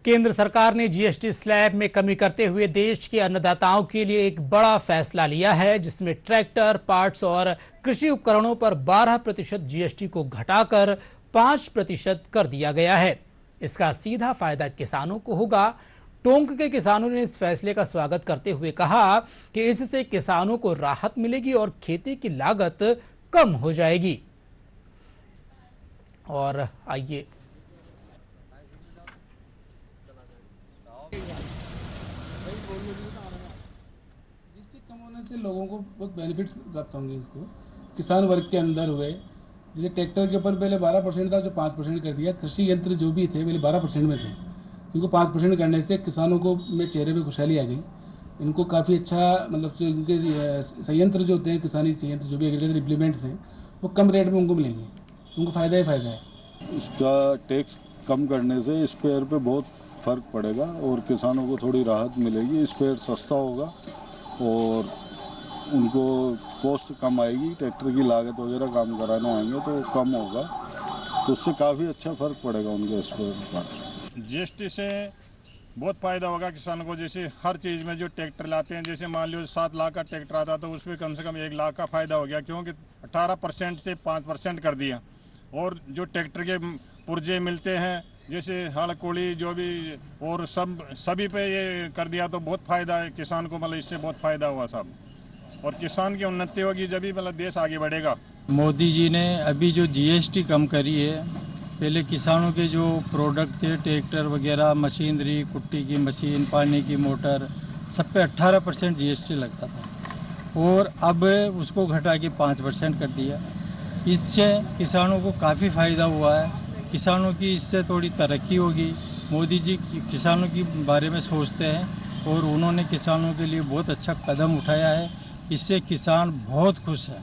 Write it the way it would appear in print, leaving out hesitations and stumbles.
केंद्र सरकार ने जीएसटी स्लैब में कमी करते हुए देश के अन्नदाताओं के लिए एक बड़ा फैसला लिया है, जिसमें ट्रैक्टर, पार्ट्स और कृषि उपकरणों पर 12% जीएसटी को घटाकर 5% कर दिया गया है। इसका सीधा फायदा किसानों को होगा। टोंक के किसानों ने इस फैसले का स्वागत करते हुए कहा कि इससे किसानों को राहत मिलेगी और खेती की लागत कम हो जाएगी। और आइए जीएसटी कम होने से लोगों को बहुत बेनिफिट्स प्राप्त होंगे। इसको किसान वर्ग के अंदर हुए, जैसे ट्रैक्टर के ऊपर पहले 12% था, जो 5% कर दिया। कृषि यंत्र जो भी थे पहले 12% में थे, इनको 5% करने से किसानों को में चेहरे पे खुशहाली आ गई। इनको काफ़ी अच्छा, मतलब जो इनके संयंत्र जो होते हैं, किसानी संयंत्र जो भी एग्रीकल्चर इम्प्लीमेंट्स हैं, वो कम रेट में उनको मिलेंगे, तो उनको फ़ायदा ही फ़ायदा है। इसका टैक्स कम करने से स्पेयर पे बहुत फ़र्क पड़ेगा और किसानों को थोड़ी राहत मिलेगी। स्पेयर सस्ता होगा और उनको कॉस्ट कम आएगी। ट्रैक्टर की लागत वगैरह काम कराने आएंगे तो कम होगा, तो उससे काफ़ी अच्छा फ़र्क पड़ेगा उनके स्पेयर पार्ट। जीएसटी से बहुत फ़ायदा होगा किसानों को। जैसे हर चीज़ में जो ट्रैक्टर लाते हैं, जैसे मान लो 7 लाख का ट्रैक्टर आता तो उसमें कम से कम 1 लाख का फ़ायदा हो गया, क्योंकि 18% से 5% कर दिया। और जो ट्रैक्टर के पुर्जे मिलते हैं, जैसे हड़ कोड़ी जो भी, और सभी पे ये कर दिया तो बहुत फ़ायदा है किसान को। मतलब इससे बहुत फ़ायदा हुआ सब, और किसान की उन्नति होगी जब भी मतलब देश आगे बढ़ेगा। मोदी जी ने अभी जो जीएसटी कम करी है, पहले किसानों के जो प्रोडक्ट थे, ट्रैक्टर वगैरह, मशीनरी, कुट्टी की मशीन, पानी की मोटर, सब पे 18% जीएसटी लगता था और अब उसको घटा के 5% कर दिया। इससे किसानों को काफ़ी फ़ायदा हुआ है। किसानों की इससे थोड़ी तरक्की होगी। मोदी जी किसानों के बारे में सोचते हैं और उन्होंने किसानों के लिए बहुत अच्छा कदम उठाया है। इससे किसान बहुत खुश है।